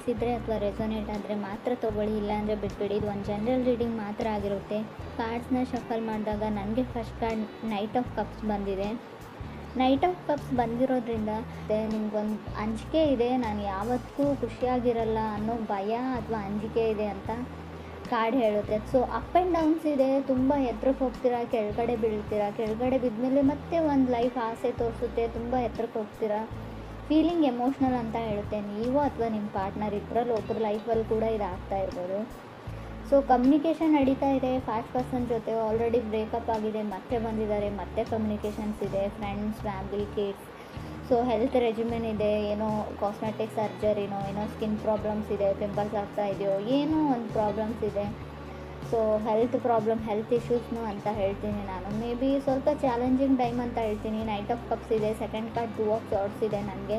ಅನಿಸಿದರೆ ಅಥವಾ ರೆಸೊನೇಟ್ ಆದರೆ ಮಾತ್ರ ತೊಗೊಳ್ಳಿ, ಇಲ್ಲಾಂದರೆ ಬಿಟ್ಬಿಡಿ. ಇದು ಒಂದು ಜನರಲ್ ರೀಡಿಂಗ್ ಮಾತ್ರ ಆಗಿರುತ್ತೆ. ಕಾರ್ಡ್ಸ್ನ ಶಫಲ್ ಮಾಡಿದಾಗ ನನಗೆ first card knight of cups ಬಂದಿದೆ. ನೈಟ್ ಆಫ್ ಕಪ್ಸ್ ಬಂದಿರೋದ್ರಿಂದ ನಿಮ್ಗೊಂದು ಅಂಜಿಕೆ ಇದೆ, ನಾನು ಯಾವತ್ತೂ ಖುಷಿಯಾಗಿರಲ್ಲ ಅನ್ನೋ ಭಯ ಅಥವಾ ಅಂಜಿಕೆ ಇದೆ ಅಂತ ಕಾರ್ಡ್ ಹೇಳುತ್ತೆ. ಸೊ ಅಪ್ ಆ್ಯಂಡ್ ಡೌನ್ಸ್ ಇದೆ, ತುಂಬ ಎತ್ತರಕ್ಕೆ ಹೋಗ್ತೀರಾ, ಕೆಳಗಡೆ ಬೀಳ್ತೀರಾ, ಕೆಳಗಡೆ ಬಿದ್ಮೇಲೆ ಮತ್ತೆ ಒಂದು ಲೈಫ್ ಆಸೆ ತೋರಿಸುತ್ತೆ, ತುಂಬ ಎತ್ತರಕ್ಕೆ ಹೋಗ್ತೀರಾ. ಫೀಲಿಂಗ್ ಎಮೋಷ್ನಲ್ ಅಂತ ಹೇಳುತ್ತೆ. ನೀವು ಅಥವಾ ನಿಮ್ಮ ಪಾರ್ಟ್ನರ್ ಇಬ್ಬರಲ್ಲಿ ಒಬ್ಬರು ಲೈಫಲ್ಲಿ ಕೂಡ ಇದಾಗ್ತಾ ಇರ್ಬೋದು. ಸೊ ಕಮ್ಯುನಿಕೇಷನ್ ನಡೀತಾ ಇದೆ. ಫಾಸ್ಟ್ ಪರ್ಸನ್ ಜೊತೆ ಆಲ್ರೆಡಿ ಬ್ರೇಕಪ್ ಆಗಿದೆ, ಮತ್ತೆ ಬಂದಿದ್ದಾರೆ, ಮತ್ತೆ ಕಮ್ಯುನಿಕೇಷನ್ಸ್ ಇದೆ, friends, family, kids. So health regimen ಇದೆ, ಏನೋ ಕಾಸ್ಮೆಟಿಕ್ ಸರ್ಜರಿನೋ, ಏನೋ ಸ್ಕಿನ್ ಪ್ರಾಬ್ಲಮ್ಸ್ ಇದೆ, ಪಿಂಪಲ್ಸ್ ಆಗ್ತಾ ಇದೆಯೋ, ಏನೋ ಒಂದು ಪ್ರಾಬ್ಲಮ್ಸ್ ಇದೆ. ಸೊ ಹೆಲ್ತ್ ಇಶ್ಯೂಸ್ನು ಅಂತ ಹೇಳ್ತೀನಿ ನಾನು. ಮೇ ಬಿ ಸ್ವಲ್ಪ ಚಾಲೆಂಜಿಂಗ್ ಟೈಮ್ ಅಂತ ಹೇಳ್ತೀನಿ. ನೈಟ್ ಆಫ್ ಕಪ್ಸ್ ಇದೆ, ಸೆಕೆಂಡ್ ಕಾರ್ಡ್ 2 ಆಫ್ ಸಾರ್ಡ್ಸ್ ಇದೆ ನನಗೆ.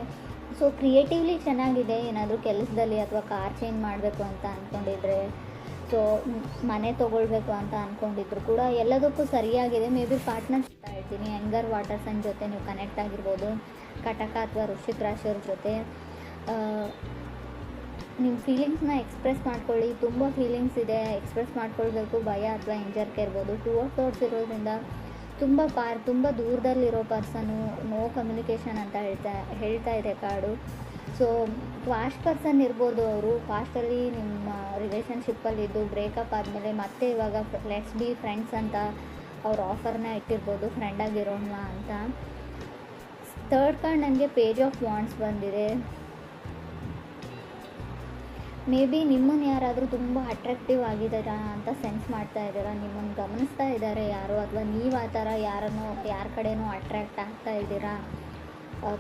ಸೊ ಕ್ರಿಯೇಟಿವ್ಲಿ ಚೆನ್ನಾಗಿದೆ. ಏನಾದರೂ ಕೆಲಸದಲ್ಲಿ ಅಥವಾ ಕಾರ್ ಚೇಂಜ್ ಮಾಡಬೇಕು ಅಂತ ಅಂದ್ಕೊಂಡಿದ್ರೆ, ಸೊ ಮನೆ ತೊಗೊಳ್ಬೇಕು ಅಂತ ಅಂದ್ಕೊಂಡಿದ್ರು ಕೂಡ ಎಲ್ಲದಕ್ಕೂ ಸರಿಯಾಗಿದೆ. ಮೇ ಬಿ ಪಾರ್ಟ್ನರ್ ಅಂತ ಹೇಳ್ತೀನಿ. ಯಂಗರ್ ವಾಟರ್ ಸೈನ್ ಜೊತೆ ನೀವು ಕನೆಕ್ಟ್ ಆಗಿರ್ಬೋದು. ಕಟಕ ಅಥವಾ ವೃಶ್ಚಿಕ ರಾಶಿಯವ್ರ ಜೊತೆ ನಿಮ್ಮ ಫೀಲಿಂಗ್ಸ್ನ ಎಕ್ಸ್ಪ್ರೆಸ್ ಮಾಡ್ಕೊಳ್ಳಿ. ತುಂಬ ಫೀಲಿಂಗ್ಸ್ ಇದೆ, ಎಕ್ಸ್ಪ್ರೆಸ್ ಮಾಡ್ಕೊಳ್ಬೇಕು. ಭಯ ಅಥವಾ ಹಿಂಜರಿಕೆ ಇರ್ಬೋದು. 2 ಆಫ್ ಸಾರ್ಡ್ಸ್ ಇರೋದ್ರಿಂದ ತುಂಬ ದೂರದಲ್ಲಿರೋ ಪರ್ಸನು, ನೋ ಕಮ್ಯುನಿಕೇಷನ್ ಅಂತ ಹೇಳ್ತಾ ಇದೆ ಕಾರ್ಡು. ಸೊ ಫಾಸ್ಟ್ ಪರ್ಸನ್ ಇರ್ಬೋದು. ಅವರು ಫಾಸ್ಟಲ್ಲಿ ನಿಮ್ಮ ರಿಲೇಷನ್ಶಿಪ್ಪಲ್ಲಿದ್ದು ಬ್ರೇಕಪ್ ಆದಮೇಲೆ ಮತ್ತೆ ಇವಾಗ ಲೆಟ್ಸ್ ಬಿ ಫ್ರೆಂಡ್ಸ್ ಅಂತ ಅವ್ರ ಆಫರ್ನ ಇಟ್ಟಿರ್ಬೋದು, ಫ್ರೆಂಡ್ ಆಗಿರೋಣ ಅಂತ. ಥರ್ಡ್ ಕಾರ್ಡ್ ನನಗೆ ಪೇಜ್ ಆಫ್ ವಾಂಡ್ಸ್ ಬಂದಿದೆ. ಮೇ ಬಿ ನಿಮ್ಮನ್ನು ಯಾರಾದರೂ ತುಂಬ ಅಟ್ರಾಕ್ಟಿವ್ ಆಗಿದ್ದಾರಾ ಅಂತ ಸೆನ್ಸ್ ಮಾಡ್ತಾ ಇದ್ದೀರಾ, ನಿಮ್ಮನ್ನು ಗಮನಿಸ್ತಾ ಇದ್ದಾರೆ ಯಾರೋ, ಅಥವಾ ನೀವು ಆ ಥರ ಯಾರ ಕಡೆನೂ ಅಟ್ರ್ಯಾಕ್ಟ್ ಆಗ್ತಾ ಇದ್ದೀರಾ,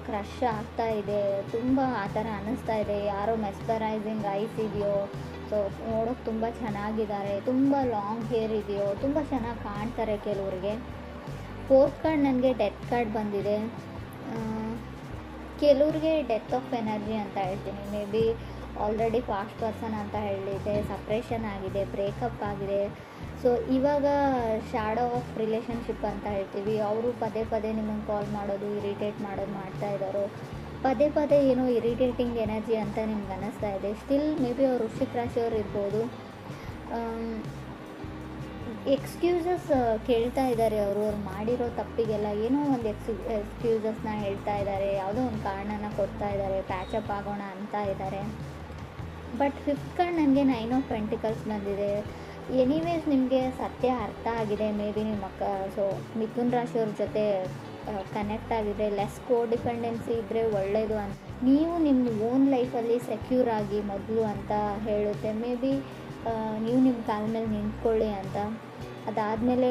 ಕ್ರಶ್ ಆಗ್ತಾ ಇದೆ, ತುಂಬ ಆ ಥರ ಅನ್ನಿಸ್ತಾ ಇದೆ. ಯಾರೋ ಮೆಸ್ಪರೈಸಿಂಗ್ ಐಸ್ ಇದೆಯೋ, ಸೊ ನೋಡೋಕ್ಕೆ ತುಂಬ ಚೆನ್ನಾಗಿದ್ದಾರೆ, ತುಂಬ ಲಾಂಗ್ ಹೇರ್ ಇದೆಯೋ, ತುಂಬ ಚೆನ್ನಾಗಿ ಕಾಣ್ತಾರೆ ಕೆಲವರಿಗೆ. ಫೋರ್ತ್ ಕಾರ್ಡ್ ನನಗೆ ಡೆತ್ ಕಾರ್ಡ್ ಬಂದಿದೆ. ಕೆಲವ್ರಿಗೆ ಡೆತ್ ಆಫ್ ಎನರ್ಜಿ ಅಂತ ಹೇಳ್ತೀನಿ. May be already fast person ಅಂತ ಹೇಳಿದೆ, ಸಪ್ರೇಷನ್ ಆಗಿದೆ, ಬ್ರೇಕಪ್ ಆಗಿದೆ. ಸೊ ಇವಾಗ ಶ್ಯಾಡೋ ಆಫ್ ರಿಲೇಷನ್ಶಿಪ್ ಅಂತ ಹೇಳ್ತೀವಿ. ಅವರು ಪದೇ ನಿಮ್ಮನ್ನು ಕಾಲ್ ಮಾಡೋದು, ಇರಿಟೇಟ್ ಮಾಡೋದು ಮಾಡ್ತಾ ಇದ್ದಾರೋ, ಪದೇ ಏನೋ ಇರಿಟೇಟಿಂಗ್ ಎನರ್ಜಿ ಅಂತ ನಿಮ್ಗೆ ಅನ್ನಿಸ್ತಾ ಇದೆ. ಸ್ಟಿಲ್ ಮೇ ಬಿ ಅವರು ವೃಶ್ಚಿಕ ರಾಶಿಯವ್ರು ಇರ್ಬೋದು. ಎಕ್ಸ್ಕ್ಯೂಸಸ್ ಕೇಳ್ತಾ ಇದ್ದಾರೆ. ಅವರು ಮಾಡಿರೋ ತಪ್ಪಿಗೆಲ್ಲ ಏನೋ ಒಂದು ಎಕ್ಸ್ಕ್ಯೂಸಸ್ನ ಹೇಳ್ತಾ ಇದ್ದಾರೆ, ಯಾವುದೋ ಒಂದು ಕಾರಣನ ಕೊಡ್ತಾ ಇದ್ದಾರೆ, ಪ್ಯಾಚಪ್ ಆಗೋಣ ಅಂತ ಇದ್ದಾರೆ. ಬಟ್ ಫಿಫ್ತ್ ಕಾರ್ಡ್ ನನಗೆ 9 ಆಫ್ ಪೆಂಟಿಕಲ್ಸ್ ಬಂದಿದೆ. ಎನಿವೇಸ್ ನಿಮಗೆ ಸತ್ಯ ಅರ್ಥ ಆಗಿದೆ. ಮೇ ಬಿ ನಿಮ್ಮ ಸೊ ಮಿಥುನ್ ರಾಶಿಯವ್ರ ಜೊತೆ ಕನೆಕ್ಟ್ ಆಗಿದ್ರೆ, ಲೆಸ್ ಕೋಡಿಪೆಂಡೆನ್ಸಿ ಇದ್ದರೆ ಒಳ್ಳೆಯದು ಅಂತ. ನೀವು ನಿಮ್ಮ ಓನ್ ಲೈಫಲ್ಲಿ ಸೆಕ್ಯೂರ್ ಆಗಿ ಮೊದಲು ಅಂತ ಹೇಳುತ್ತೆ. ಮೇ ಬಿ ನೀವು ನಿಮ್ಮ ಕಾಲ ಮೇಲೆ ನಿಂತ್ಕೊಳ್ಳಿ ಅಂತ. ಅದಾದಮೇಲೆ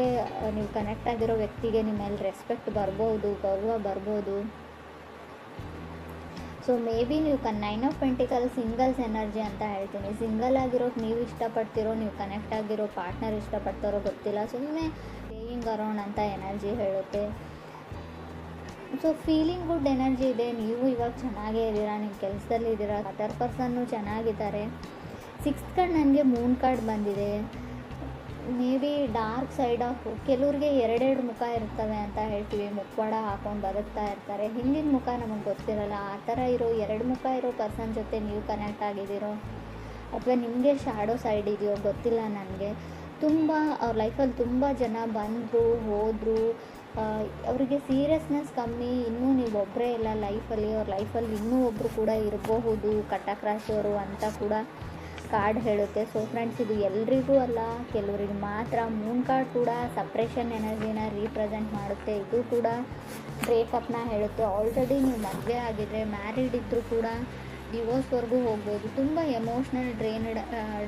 ನೀವು ಕನೆಕ್ಟ್ ಆಗಿರೋ ವ್ಯಕ್ತಿಗೆ ನಿಮ್ಮ ಮೇಲೆ ರೆಸ್ಪೆಕ್ಟ್ ಬರ್ಬೋದು, ಗೌರವ ಬರ್ಬೋದು. ಸೊ ಮೇ ಬಿ ನೀವು 9 ಆಫ್ ಪೆಂಟಿಕಲ್ ಸಿಂಗಲ್ಸ್ ಎನರ್ಜಿ ಅಂತ ಹೇಳ್ತೀನಿ. ಸಿಂಗಲ್ ಆಗಿರೋಕೆ ನೀವು ಇಷ್ಟಪಡ್ತಿರೋ, ನೀವು ಕನೆಕ್ಟ್ ಆಗಿರೋ ಪಾರ್ಟ್ನರ್ ಇಷ್ಟಪಡ್ತಾರೋ ಗೊತ್ತಿಲ್ಲ, ಸುಮ್ಮನೆ ಸ್ಟೇಯಿಂಗ್ ಅರೌಂಡ್ ಅಂತ ಎನರ್ಜಿ ಹೇಳುತ್ತೆ. ಸೊ ಫೀಲಿಂಗ್ ಗುಡ್ ಎನರ್ಜಿ ಇದೆ. ನೀವು ಇವಾಗ ಚೆನ್ನಾಗೇ ಇದ್ದೀರಾ, ನಿಮ್ಮ ಕೆಲಸದಲ್ಲಿ ಇದ್ದೀರಾ, ಅದರ್ ಪರ್ಸನ್ನು ಚೆನ್ನಾಗಿದ್ದಾರೆ. 6th ಕಾರ್ಡ್ ನನಗೆ ಮೂನ್ ಕಾರ್ಡ್ ಬಂದಿದೆ. May be dark side of, ಕೆಲವ್ರಿಗೆ 2 ಮುಖ ಇರ್ತವೆ ಅಂತ ಹೇಳ್ತೀವಿ. ಮುಖವಾಡ ಹಾಕೊಂಡು ಬದುಕ್ತಾ ಇರ್ತಾರೆ, ಹಿಂದಿನ ಮುಖ ನಮಗೆ ಗೊತ್ತಿರಲ್ಲ. ಆ ಥರ ಇರೋ 2 ಮುಖ ಇರೋ ಪರ್ಸನ್ ಜೊತೆ ನೀವು ಕನೆಕ್ಟ್ ಆಗಿದ್ದೀರೋ, ಅಥವಾ ನಿಮಗೆ ಶ್ಯಾಡೋ ಸೈಡ್ ಇದೆಯೋ ಗೊತ್ತಿಲ್ಲ ನನಗೆ. ಅವ್ರ ಲೈಫಲ್ಲಿ ತುಂಬ ಜನ ಬಂದರು ಹೋದರು, ಅವರಿಗೆ ಸೀರಿಯಸ್ನೆಸ್ ಕಮ್ಮಿ. ಇನ್ನೂ ನೀವು ಒಬ್ಬರೇ ಇಲ್ಲ ಲೈಫಲ್ಲಿ, ಅವ್ರ ಲೈಫಲ್ಲಿ ಇನ್ನೂ ಒಬ್ಬರು ಕೂಡ ಇರಬಹುದು, ಕಟಕ ರಾಶಿಯವರು ಅಂತ ಕೂಡ ಕಾರ್ಡ್ ಹೇಳುತ್ತೆ. ಸೊ ಫ್ರೆಂಡ್ಸ್, ಇದು ಎಲ್ರಿಗೂ ಅಲ್ಲ, ಕೆಲವರಿಗೆ ಮಾತ್ರ. ಮೂನ್ ಕಾರ್ಡ್ ಕೂಡ ಸಪ್ರೇಷನ್ ಎನರ್ಜಿನ ರೀಪ್ರೆಸೆಂಟ್ ಮಾಡುತ್ತೆ. ಇದು ಕೂಡ ಬ್ರೇಕಪ್ನ ಹೇಳುತ್ತೆ. ಆಲ್ರೆಡಿ ನೀವು ಮದುವೆ ಆಗಿದ್ರೆ, ಮ್ಯಾರಿಡ್ ಇದ್ದರೂ ಕೂಡ ಡಿವೋರ್ಸ್ವರೆಗೂ ಹೋಗ್ಬೋದು. ತುಂಬ ಎಮೋಷ್ನಲ್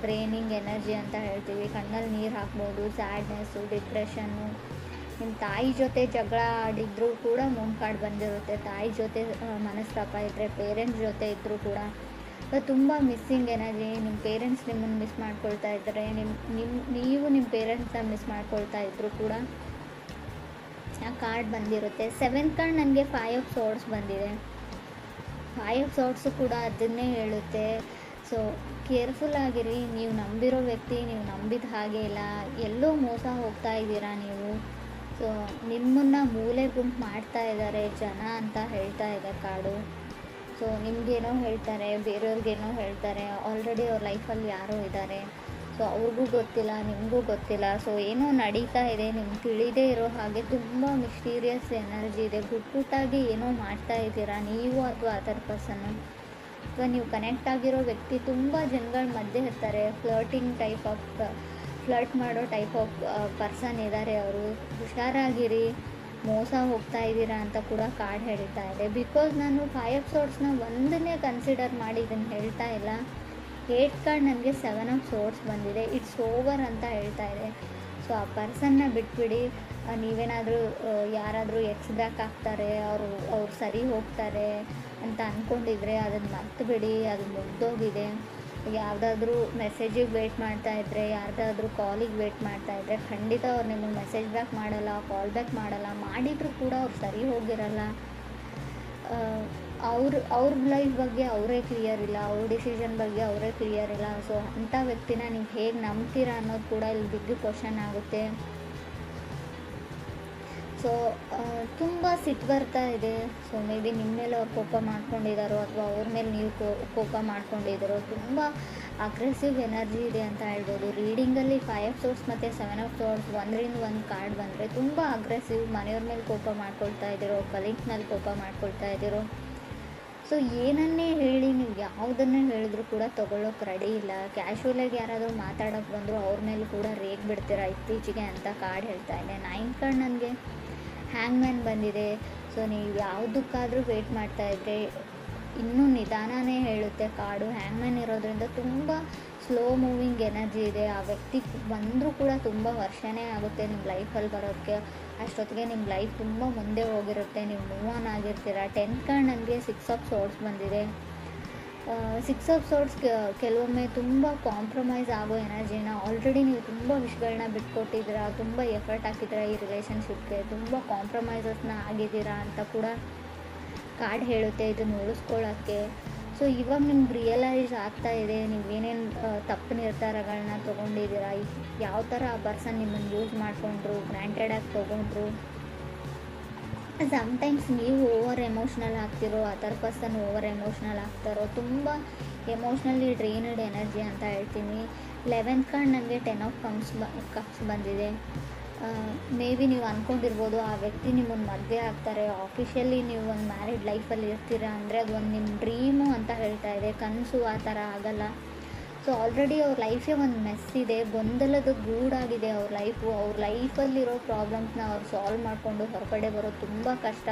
ಡ್ರೈನಿಂಗ್ ಎನರ್ಜಿ ಅಂತ ಹೇಳ್ತೀವಿ. ಕಣ್ಣಲ್ಲಿ ನೀರು ಹಾಕ್ಬೋದು, ಸ್ಯಾಡ್ನೆಸ್ಸು, ಡಿಪ್ರೆಷನ್ನು. ನಿಮ್ಮ ತಾಯಿ ಜೊತೆ ಜಗಳ ಆಡಿದ್ರೂ ಕೂಡ ಮೂನ್ ಕಾರ್ಡ್ ಬಂದಿರುತ್ತೆ. ತಾಯಿ ಜೊತೆ ಮನಸ್ತಾಪ ಇದ್ದರೆ, ಪೇರೆಂಟ್ಸ್ ಜೊತೆ ಇದ್ದರೂ ಕೂಡ ತುಂಬ ಮಿಸ್ಸಿಂಗ್ ಎನರ್ಜಿ. ನಿಮ್ಮ ಪೇರೆಂಟ್ಸ್ ನಿಮ್ಮನ್ನು ಮಿಸ್ ಮಾಡ್ಕೊಳ್ತಾ ಇದ್ದರೆ, ನೀವು ನಿಮ್ಮ ಪೇರೆಂಟ್ಸ್ನ ಮಿಸ್ ಮಾಡ್ಕೊಳ್ತಾ ಇದ್ದರೂ ಕೂಡ ಆ ಕಾರ್ಡ್ ಬಂದಿರುತ್ತೆ. 7th ಕಾರ್ಡ್ ನನಗೆ 5 ಆಫ್ ಸಾರ್ಡ್ಸ್ ಬಂದಿದೆ. 5 ಆಫ್ ಸಾರ್ಡ್ಸು ಕೂಡ ಅದನ್ನೇ ಹೇಳುತ್ತೆ. ಸೊ ಕೇರ್ಫುಲ್ ಆಗಿರಿ. ನೀವು ನಂಬಿರೋ ವ್ಯಕ್ತಿ ನೀವು ನಂಬಿದ ಹಾಗೆ ಇಲ್ಲ, ಎಲ್ಲೋ ಮೋಸ ಹೋಗ್ತಾ ಇದ್ದೀರಾ ನೀವು. ಸೊ ನಿಮ್ಮನ್ನು ಮೂಲೆ ಗುಂಪು ಮಾಡ್ತಾ ಇದ್ದಾರೆ ಜನ ಅಂತ ಹೇಳ್ತಾ ಇದೆ ಕಾರ್ಡು. ಸೊ ನಿಮಗೇನೋ ಹೇಳ್ತಾರೆ, ಬೇರೆಯವ್ರಿಗೇನೋ ಹೇಳ್ತಾರೆ. ಆಲ್ರೆಡಿ ಅವ್ರ ಲೈಫಲ್ಲಿ ಯಾರೋ ಇದ್ದಾರೆ. ಸೊ ಅವ್ರಿಗೂ ಗೊತ್ತಿಲ್ಲ, ನಿಮಗೂ ಗೊತ್ತಿಲ್ಲ. ಸೊ ಏನೋ ನಡೀತಾ ಇದೆ, ನಿಮ್ಗೆ ತಿಳಿದೇ ಇರೋ ಹಾಗೆ ತುಂಬ ಮಿಸ್ಟೀರಿಯಸ್ ಎನರ್ಜಿ ಇದೆ. ಗುಟ್ಟಾಗಿ ಏನೋ ಮಾಡ್ತಾ ಇದ್ದೀರಾ ನೀವು ಅಥವಾ ಅದರ್ ಪರ್ಸನ್ನು, ಅಥವಾ ನೀವು ಕನೆಕ್ಟ್ ಆಗಿರೋ ವ್ಯಕ್ತಿ ತುಂಬ ಜನಗಳ ಮಧ್ಯೆ ಇರ್ತಾರೆ. ಫ್ಲರ್ಟ್ ಮಾಡೋ ಟೈಪ್ ಆಫ್ ಪರ್ಸನ್ ಇದ್ದಾರೆ ಅವರು. ಹುಷಾರಾಗಿರಿ, ಮೋಸ ಹೋಗ್ತಾ ಇದ್ದೀರಾ ಅಂತ ಕೂಡ ಕಾರ್ಡ್ ಹೇಳ್ತಾ ಇದೆ. ಬಿಕಾಸ್ ನಾನು 5 ಆಫ್ ಸೋರ್ಡ್ಸ್ನ ಒಂದನ್ನೇ ಕನ್ಸಿಡರ್ ಮಾಡಿ ಇದನ್ನು ಹೇಳ್ತಾ ಇಲ್ಲ. 8 ಕಾರ್ಡ್ ನನಗೆ 7 ಆಫ್ ಸೋರ್ಡ್ಸ್ ಬಂದಿದೆ. ಇಟ್ಸ್ ಓವರ್ ಅಂತ ಹೇಳ್ತಾ ಇದೆ. ಸೊ ಆ ಪರ್ಸನ್ನ ಬಿಟ್ಬಿಡಿ. ನೀವೇನಾದರೂ ಯಾರಾದರೂ ಎಕ್ಸ್ ಬ್ಯಾಕ್ ಆಗ್ತಾರೆ, ಅವ್ರು ಸರಿ ಹೋಗ್ತಾರೆ ಅಂತ ಅಂದ್ಕೊಂಡಿದ್ರೆ ಅದನ್ನು ಮರ್ತುಬಿಡಿ. ಅದು ಮುಗ್ದೋಗಿದೆ. ಯಾವುದಾದ್ರೂ ಮೆಸೇಜಿಗೆ ವೆಯ್ಟ್ ಮಾಡ್ತಾಯಿದ್ರೆ, ಯಾರ್ದಾದ್ರೂ ಕಾಲಿಗೆ ವೆಯ್ಟ್ ಮಾಡ್ತಾಯಿದ್ರೆ, ಖಂಡಿತ ಅವ್ರು ನಿಮಗೆ ಮೆಸೇಜ್ ಬ್ಯಾಕ್ ಮಾಡಲ್ಲ, ಕಾಲ್ ಬ್ಯಾಕ್ ಮಾಡಲ್ಲ. ಮಾಡಿದರೂ ಕೂಡ ಅವ್ರು ಸರಿ ಹೋಗಿರಲ್ಲ. ಅವ್ರ ಲೈಫ್ ಬಗ್ಗೆ ಅವರೇ ಕ್ಲಿಯರ್ ಇಲ್ಲ, ಅವ್ರ ಡಿಸಿಷನ್ ಬಗ್ಗೆ ಅವರೇ ಕ್ಲಿಯರ್ ಇಲ್ಲ. ಸೊ ಅಂಥ ವ್ಯಕ್ತಿನ ನೀವು ಹೇಗೆ ನಂಬ್ತೀರಾ ಅನ್ನೋದು ಕೂಡ ಇಲ್ಲಿ ಬಿಗ್ ಕ್ವಶನ್ ಆಗುತ್ತೆ. ಸೊ ತುಂಬ ಸಿಟ್ಟು ಬರ್ತಾ ಇದೆ. ಸೊ ಮೇ ಬಿ ನಿಮ್ಮ ಮೇಲೆ ಅವ್ರು ಕೋಪ ಮಾಡ್ಕೊಂಡಿದ್ದಾರೋ ಅಥವಾ ಅವ್ರ ಮೇಲೆ ನೀವು ಕೋಪ ಮಾಡ್ಕೊಂಡಿದ್ದಾರೋ. ತುಂಬ ಅಗ್ರೆಸಿವ್ ಎನರ್ಜಿ ಇದೆ ಅಂತ ಹೇಳ್ಬೋದು. ರೀಡಿಂಗಲ್ಲಿ 5 ಆಫ್ ಸೋರ್ಡ್ಸ್ ಮತ್ತು 7 ಆಫ್ ಸೋರ್ಡ್ಸ್ ಒಂದರಿಂದ ಒಂದು ಕಾರ್ಡ್ ಬಂದರೆ ತುಂಬ ಅಗ್ರೆಸಿವ್. ಮನೆಯವ್ರ ಮೇಲೆ ಕೋಪ ಮಾಡ್ಕೊಳ್ತಾ ಇದ್ದೀರೋ, ಕಲೀಗ್ ಮೇಲೆ ಕೋಪ ಮಾಡ್ಕೊಳ್ತಾ ಇದ್ದೀರೋ. ಸೊ ಏನನ್ನೇ ಹೇಳಿ, ನೀವು ಯಾವುದನ್ನೇ ಹೇಳಿದ್ರು ಕೂಡ ತೊಗೊಳ್ಳೋಕೆ ರೆಡಿ ಇಲ್ಲ. ಕ್ಯಾಶುವಲಾಗಿ ಯಾರಾದರೂ ಮಾತಾಡೋಕ್ಕೆ ಬಂದರೂ ಅವ್ರ ಮೇಲೆ ಕೂಡ ರೇಗ್ ಬಿಡ್ತೀರಾ ಇತ್ತೀಚೆಗೆ ಅಂತ ಕಾರ್ಡ್ ಹೇಳ್ತಾ ಇದೆ. 9 ಕಾರ್ಡ್ ನನಗೆ ಹ್ಯಾಂಗ್ಮ್ಯಾನ್ ಬಂದಿದೆ. ಸೊ ನೀವು ಯಾವುದಕ್ಕಾದರೂ ವೆಯ್ಟ್ ಮಾಡ್ತಾಯಿದ್ರೆ ಇನ್ನೂ ನಿಧಾನನೇ ಹೇಳುತ್ತೆ ಕಾರ್ಡು. ಹ್ಯಾಂಗ್ಮ್ಯಾನ್ ಇರೋದ್ರಿಂದ ತುಂಬ ಸ್ಲೋ ಮೂವಿಂಗ್ ಎನರ್ಜಿ ಇದೆ. ಆ ವ್ಯಕ್ತಿ ಬಂದರೂ ಕೂಡ ತುಂಬ ವರ್ಷನೇ ಆಗುತ್ತೆ ನಿಮ್ಮ ಲೈಫಲ್ಲಿ ಬರೋದಕ್ಕೆ. ಅಷ್ಟೊತ್ತಿಗೆ ನಿಮ್ಮ ಲೈಫ್ ತುಂಬ ಮುಂದೆ ಹೋಗಿರುತ್ತೆ, ನೀವು ಮೂವ್ ಆನ್ ಆಗಿರ್ತೀರ. 10th ಕಾರ್ಡ್ ನನಗೆ 6 ಆಫ್ ಸೋರ್ಡ್ಸ್ ಬಂದಿದೆ. 6 ಆಫ್ ಸೋರ್ಡ್ಸ್ ಕೆಲವೊಮ್ಮೆ ತುಂಬ ಕಾಂಪ್ರಮೈಸ್ ಆಗೋ ಎನರ್ಜಿನ, ಆಲ್ರೆಡಿ ನೀವು ತುಂಬ ವಿಷಯಗಳನ್ನ ಬಿಟ್ಕೊಟ್ಟಿದ್ದೀರಾ, ತುಂಬ ಎಫರ್ಟ್ ಹಾಕಿದ್ದೀರಾ ಈ ರಿಲೇಷನ್ಶಿಪ್ಗೆ, ತುಂಬ ಕಾಂಪ್ರಮೈಸಸ್ನ ಆಗಿದ್ದೀರಾ ಅಂತ ಕೂಡ ಕಾರ್ಡ್ ಹೇಳುತ್ತೆ ಇದನ್ನು ಉಳಿಸ್ಕೊಳ್ಳೋಕ್ಕೆ. ಸೊ ಇವಾಗ ನಿಮ್ಗೆ ರಿಯಲೈಸ್ ಆಗ್ತಾ ಇದೆ ನೀವೇನೇನು ತಪ್ಪು ನಿರ್ಧಾರಗಳನ್ನ ತೊಗೊಂಡಿದ್ದೀರಾ, ಯಾವ ಥರ ಆ ಪರ್ಸನ್ ನಿಮ್ಮನ್ನು ಯೂಸ್ ಮಾಡಿಕೊಂಡ್ರು, ಗ್ರ್ಯಾಂಟೆಡಾಗಿ ತೊಗೊಂಡ್ರು. ಸಮ್ಟೈಮ್ಸ್ ನೀವು ಓವರ್ ಎಮೋಷ್ನಲ್ ಆಗ್ತಿರೋ, ಅದರ್ ಪರ್ಸನ್ ಓವರ್ ಎಮೋಷ್ನಲ್ ಆಗ್ತಾರೋ. ತುಂಬ ಎಮೋಷ್ನಲಿ ಡ್ರೈನ್ಡ್ ಎನರ್ಜಿ ಅಂತ ಹೇಳ್ತೀನಿ. 11th ಕಾರ್ಡ್ ನನಗೆ 10 ಆಫ್ ಕಪ್ಸ್ ಬಂದಿದೆ. ಮೇ ಬಿ ನೀವು ಅಂದ್ಕೊಂಡಿರ್ಬೋದು ಆ ವ್ಯಕ್ತಿ ನಿಮ್ಮನ್ನು ಮದುವೆ ಆಗ್ತಾರೆ, ಆಫಿಷಿಯಲಿ ನೀವು ಒಂದು ಮ್ಯಾರಿಡ್ ಲೈಫಲ್ಲಿ ಇರ್ತೀರಾ ಅಂದರೆ ಅದು ಒಂದು ನಿಮ್ಮ ಡ್ರೀಮು ಅಂತ ಹೇಳ್ತಾ ಇದೆ. ಕನಸು ಆ ಥರ ಆಗಲ್ಲ. ಸೊ ಆಲ್ರೆಡಿ ಅವ್ರ ಲೈಫೇ ಒಂದು ಮೆಸ್ ಇದೆ, ಗೊಂದಲದ ಗೂಡಾಗಿದೆ ಅವ್ರ ಲೈಫು. ಅವ್ರ ಲೈಫಲ್ಲಿರೋ ಪ್ರಾಬ್ಲಮ್ಸ್ನ ಅವ್ರು ಸಾಲ್ವ್ ಮಾಡಿಕೊಂಡು ಹೊರಗಡೆ ಬರೋದು ತುಂಬ ಕಷ್ಟ.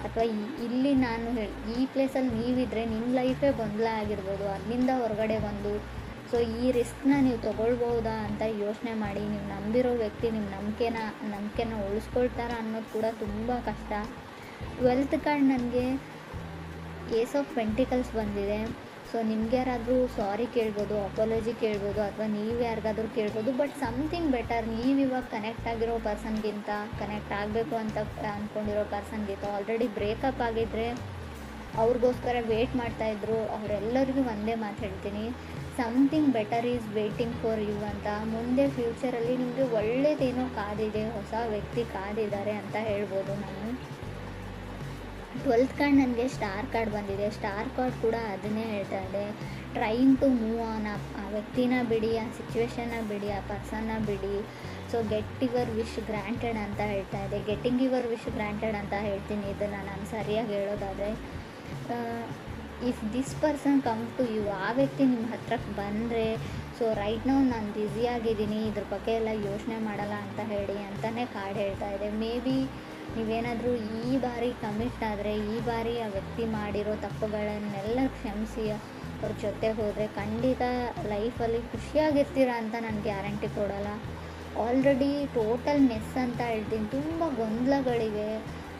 ಅಥವಾ ಇಲ್ಲಿ ನಾನು ಈ ಪ್ಲೇಸಲ್ಲಿ ನೀವಿದ್ರೆ ನಿಮ್ಮ ಲೈಫೇ ಗೊಂದಲ ಆಗಿರ್ಬೋದು, ಅಲ್ಲಿಂದ ಹೊರಗಡೆ ಬಂದು ಸೊ ಈ ರಿಸ್ಕ್ನ ನೀವು ತೊಗೊಳ್ಬೋದಾ ಅಂತ ಯೋಚನೆ ಮಾಡಿ. ನೀವು ನಂಬಿರೋ ವ್ಯಕ್ತಿ ನಿಮ್ಮ ನಂಬಿಕೆನ ಉಳಿಸ್ಕೊಳ್ತಾರ ಅನ್ನೋದು ಕೂಡ ತುಂಬ ಕಷ್ಟ. 12th ಕಾರ್ಡ್ ನನಗೆ ಏಸ್ ಆಫ್ ಪೆಂಟಿಕಲ್ಸ್ ಬಂದಿದೆ. ಸೊ ನಿಮ್ಗೆ ಯಾರಾದರೂ ಸಾರಿ ಕೇಳ್ಬೋದು, ಅಪಾಲಜಿ ಕೇಳ್ಬೋದು, ಅಥವಾ ನೀವು ಯಾರಿಗಾದ್ರೂ ಕೇಳ್ಬೋದು. ಬಟ್ ಸಮಥಿಂಗ್ ಬೆಟರ್, ನೀವು ಇವಾಗ ಕನೆಕ್ಟ್ ಆಗಿರೋ ಪರ್ಸನ್ಗಿಂತ, ಕನೆಕ್ಟ್ ಆಗಬೇಕು ಅಂತ ಅಂದ್ಕೊಂಡಿರೋ ಪರ್ಸನ್ಗಿಂತ ಆಲ್ರೆಡಿ ಬ್ರೇಕಪ್ ಆಗಿದ್ದರೆ ಅವ್ರಿಗೋಸ್ಕರ ವೇಟ್ ಮಾಡ್ತಾಯಿದ್ರು. ಅವರೆಲ್ಲರಿಗೂ ಒಂದೇ ಮಾತು ಹೇಳ್ತೀನಿ, something better is waiting for you ಅಂತ. ಮುಂದೆ ಫ್ಯೂಚರಲ್ಲಿ ನಿಮಗೆ ಒಳ್ಳೇದೇನೋ ಕಾದಿದೆ, ಹೊಸ ವ್ಯಕ್ತಿ ಕಾದಿದ್ದಾರೆ ಅಂತ ಹೇಳ್ಬೋದು ನಾನು. 12th ಕಾರ್ಡ್ ನನಗೆ ಸ್ಟಾರ್ ಕಾರ್ಡ್ ಬಂದಿದೆ. ಸ್ಟಾರ್ ಕಾರ್ಡ್ ಕೂಡ ಅದನ್ನೇ ಹೇಳ್ತಾ ಇದೆ, ಟ್ರೈಯಿಂಗ್ ಟು ಮೂವ್ ಆನ್. ಆ ವ್ಯಕ್ತಿನ ಬಿಡಿ, ಆ ಸಿಚುವೇಶನ್ನ ಬಿಡಿ, ಆ ಪರ್ಸನ್ನ ಬಿಡಿ. So get your wish granted ಅಂತ ಹೇಳ್ತಾ ಇದೆ. ಗೆಟ್ಟಿಂಗ್ ಯುವರ್ ವಿಶ್ ಗ್ರ್ಯಾಂಟೆಡ್ ಅಂತ ಹೇಳ್ತೀನಿ ಇದನ್ನು ನಾನು ಸರಿಯಾಗಿ ಹೇಳೋದಾದರೆ. If this person come to you, ಆ ವ್ಯಕ್ತಿ ನಿಮ್ಮ ಹತ್ರಕ್ಕೆ ಬಂದರೆ, ಸೊ ರೈಟ್ ನಾವು ನಾನು ಬ್ಯುಸಿಯಾಗಿದ್ದೀನಿ, ಇದ್ರ ಬಗ್ಗೆ ಎಲ್ಲ ಯೋಚನೆ ಮಾಡಲ್ಲ ಅಂತ ಹೇಳಿ ಅಂತಲೇ ಕಾರ್ಡ್ ಹೇಳ್ತಾ ಇದೆ. ಮೇ ಬಿ ನೀವೇನಾದರೂ ಈ ಬಾರಿ ಕಮಿಟ್ ಆದರೆ, ಈ ಬಾರಿ ಆ ವ್ಯಕ್ತಿ ಮಾಡಿರೋ ತಪ್ಪುಗಳನ್ನೆಲ್ಲ ಕ್ಷಮಿಸಿ ಅವ್ರ ಜೊತೆ ಹೋದರೆ ಖಂಡಿತ ಲೈಫಲ್ಲಿ ಖುಷಿಯಾಗಿರ್ತೀರ ಅಂತ ನಾನು ಗ್ಯಾರಂಟಿ ಕೊಡೋಲ್ಲ. ಆಲ್ರೆಡಿ ಟೋಟಲ್ ಮೆಸ್ ಅಂತ ಹೇಳ್ತೀನಿ. ತುಂಬ ಗೊಂದಲಗಳಿವೆ,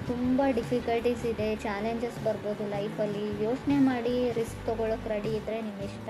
ತುಂಬ ಡಿಫಿಕಲ್ಟೀಸ್ ಇದೆ, ಚಾಲೆಂಜಸ್ ಬರ್ಬೋದು ಲೈಫಲ್ಲಿ. ಯೋಚನೆ ಮಾಡಿ ರಿಸ್ಕ್ ತೊಗೊಳಕ್ಕೆ ರೆಡಿ ಇದ್ದರೆ ನಿಮ್ಮ ಇಷ್ಟ.